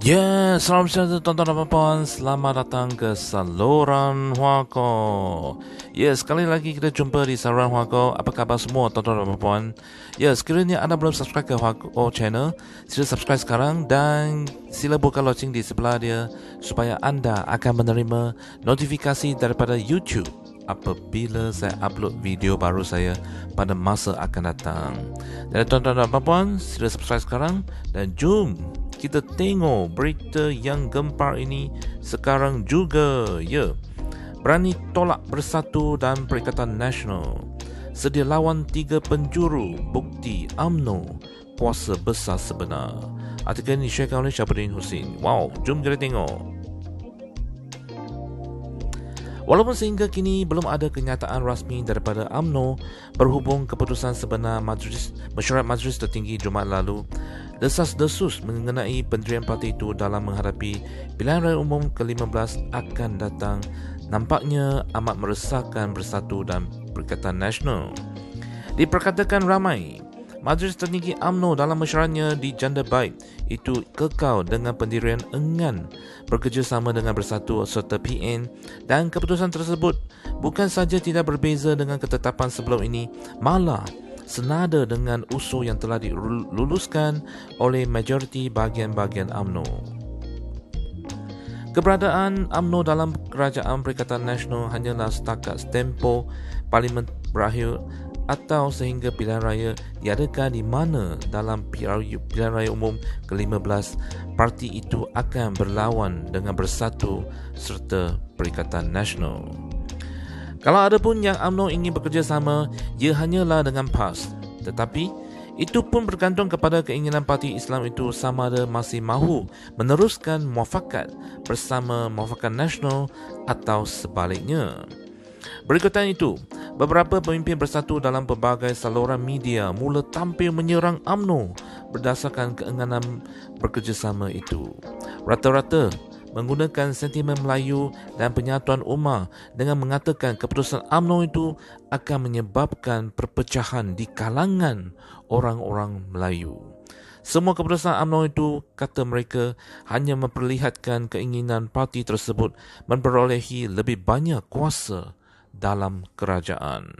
Ya, salam sejahtera tuan-tuan dan puan. Selamat datang ke Saluran Huako. Ya, sekali lagi kita jumpa di Saluran Huako. Apa khabar semua tuan-tuan dan puan? Ya, sekiranya anda belum subscribe ke Huako channel, sila subscribe sekarang dan sila buka loceng di sebelah dia supaya anda akan menerima notifikasi daripada YouTube apabila saya upload video baru saya pada masa akan datang. Jadi tuan-tuan dan puan, sila subscribe sekarang dan jom kita tengok berita yang gempar ini sekarang juga. Ya, berani tolak bersatu dan Perikatan Nasional. Sedia lawan 3 penjuru, bukti UMNO kuasa besar sebenar. Artikel ini disyairkan oleh Syabuddin Hussein. Wow, jom kita tengok. Walaupun sehingga kini belum ada kenyataan rasmi daripada UMNO berhubung keputusan sebenar mesyuarat Majlis Tertinggi Jumaat lalu, desas-desus mengenai pendirian parti itu dalam menghadapi pilihan raya umum ke-15 akan datang nampaknya amat meresahkan Bersatu dan Perikatan Nasional. Diperkatakan ramai, Majlis Tertinggi UMNO dalam mesyuaratnya di Janda Baik itu kekal dengan pendirian enggan bekerjasama dengan Bersatu serta PN, dan keputusan tersebut bukan saja tidak berbeza dengan ketetapan sebelum ini, malah senada dengan usul yang telah diluluskan oleh majoriti bahagian-bahagian UMNO. Keberadaan UMNO dalam Kerajaan Perikatan Nasional hanyalah setakat tempoh Parlimen berakhir atau sehingga pilihan raya diadakan, di mana dalam pilihan raya umum ke-15 parti itu akan berlawan dengan Bersatu serta Perikatan Nasional. Kalau ada pun yang UMNO ingin bekerjasama, ia hanyalah dengan PAS, tetapi itu pun bergantung kepada keinginan parti Islam itu sama ada masih mahu meneruskan muafakat bersama Muafakat Nasional atau sebaliknya. Berikutan itu, beberapa pemimpin Bersatu dalam pelbagai saluran media mula tampil menyerang UMNO berdasarkan keengganan bekerjasama itu. Rata-rata menggunakan sentimen Melayu dan penyatuan ummah dengan mengatakan keputusan UMNO itu akan menyebabkan perpecahan di kalangan orang-orang Melayu. Semua keputusan UMNO itu, kata mereka, hanya memperlihatkan keinginan parti tersebut memperolehi lebih banyak kuasa dalam kerajaan.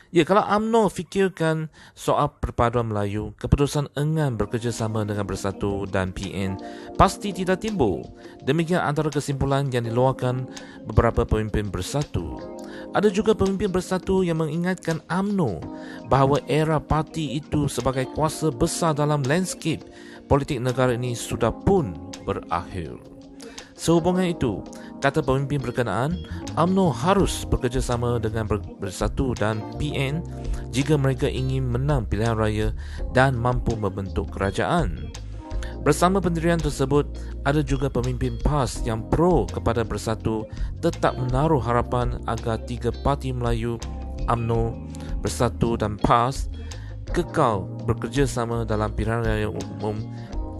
Ya, kalau UMNO fikirkan soal perpaduan Melayu, keputusan enggan bekerjasama dengan Bersatu dan PN pasti tidak timbul. Demikian antara kesimpulan yang dikeluarkan beberapa pemimpin Bersatu. Ada juga pemimpin Bersatu yang mengingatkan UMNO bahawa era parti itu sebagai kuasa besar dalam landscape politik negara ini sudah pun berakhir. Sehubungan itu, kata pemimpin berkenaan, UMNO harus bekerjasama dengan Bersatu dan PN jika mereka ingin menang pilihan raya dan mampu membentuk kerajaan. Bersama pendirian tersebut, ada juga pemimpin PAS yang pro kepada Bersatu tetap menaruh harapan agar 3 parti Melayu, UMNO, Bersatu dan PAS kekal bekerjasama dalam pilihan raya umum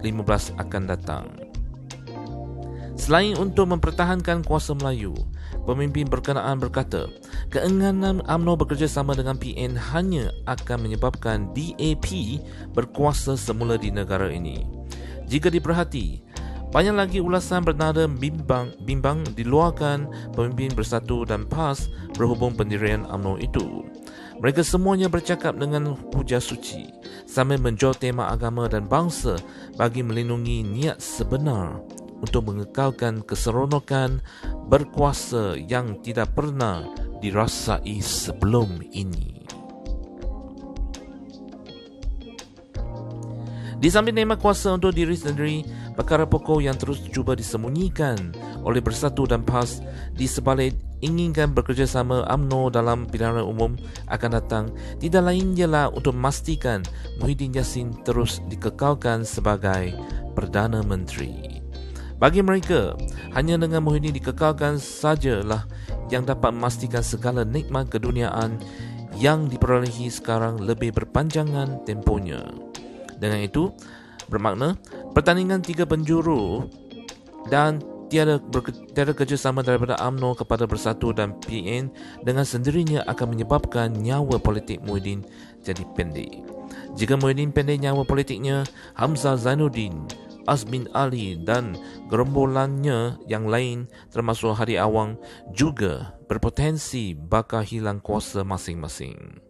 15 akan datang. Selain untuk mempertahankan kuasa Melayu, pemimpin berkenaan berkata, keengganan UMNO bekerjasama dengan PN hanya akan menyebabkan DAP berkuasa semula di negara ini. Jika diperhati, banyak lagi ulasan bernada bimbang diluarkan pemimpin Bersatu dan PAS berhubung pendirian UMNO itu. Mereka semuanya bercakap dengan hujah suci sambil menjual tema agama dan bangsa bagi melindungi niat sebenar untuk mengekalkan keseronokan berkuasa yang tidak pernah dirasai sebelum ini. Di samping tema kuasa untuk diri sendiri, perkara pokok yang terus cuba disembunyikan oleh Bersatu dan PAS di sebalik inginkan bekerjasama UMNO dalam pilihan raya umum akan datang tidak lain ialah untuk memastikan Muhyiddin Yassin terus dikekalkan sebagai Perdana Menteri. Bagi mereka, hanya dengan Muhyiddin dikekalkan sajalah yang dapat memastikan segala nikmat keduniaan yang diperolehi sekarang lebih berpanjangan tempohnya. Dengan itu, bermakna pertandingan 3 penjuru dan tiada kerjasama daripada UMNO kepada Bersatu dan PN dengan sendirinya akan menyebabkan nyawa politik Muhyiddin jadi pendek. Jika Muhyiddin pendek nyawa politiknya, Hamzah Zainuddin, Azmin Ali dan gerombolannya yang lain termasuk Hadi Awang juga berpotensi bakal hilang kuasa masing-masing.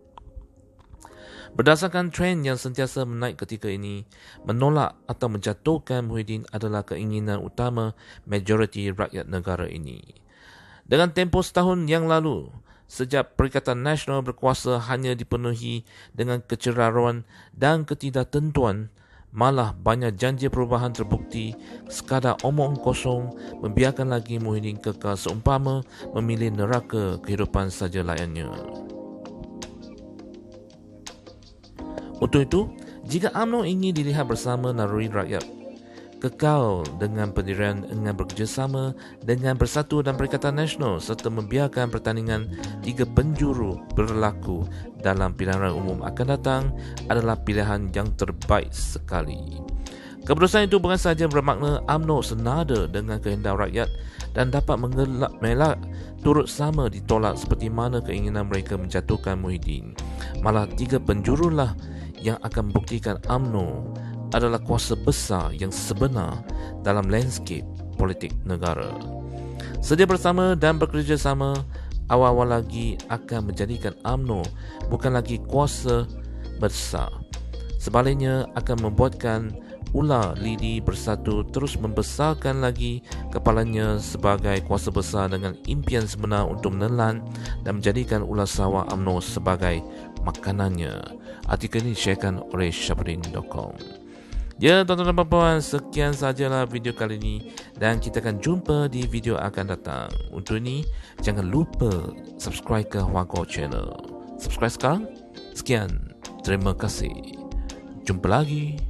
Berdasarkan trend yang sentiasa menaik ketika ini, menolak atau menjatuhkan Muhyiddin adalah keinginan utama majoriti rakyat negara ini. Dengan tempoh setahun yang lalu, sejak Perikatan Nasional berkuasa hanya dipenuhi dengan keceraruan dan ketidaktentuan, malah banyak janji perubahan terbukti sekadar omong kosong, membiarkan lagi Muhyiddin kekal seumpama memilih neraka kehidupan saja layannya. Untuk itu, jika UMNO ingin dilihat bersama naluri rakyat, kekal dengan pendirian dengan bekerjasama dengan Bersatu dan Perikatan Nasional serta membiarkan pertandingan 3 penjuru berlaku dalam pilihan raya umum akan datang adalah pilihan yang terbaik sekali. Keputusan itu bukan sahaja bermakna UMNO senada dengan kehendak rakyat dan dapat mengelak turut sama ditolak seperti mana keinginan mereka menjatuhkan Muhyiddin. Malah 3 penjurulah yang akan membuktikan UMNO adalah kuasa besar yang sebenar dalam landscape politik negara. Sedia bersama dan bekerjasama awal-awal lagi akan menjadikan UMNO bukan lagi kuasa besar. Sebaliknya akan membuatkan ular lidi Bersatu terus membesarkan lagi kepalanya sebagai kuasa besar dengan impian sebenar untuk menelan dan menjadikan ular sawah UMNO sebagai makanannya. Artikel ini disharekan oleh Syafrin.com. Ya, tuan-tuan dan puan-puan, sekian sajalah video kali ini dan kita akan jumpa di video akan datang. Untuk ini, jangan lupa subscribe ke Huago Channel. Subscribe sekarang. Sekian, terima kasih. Jumpa lagi.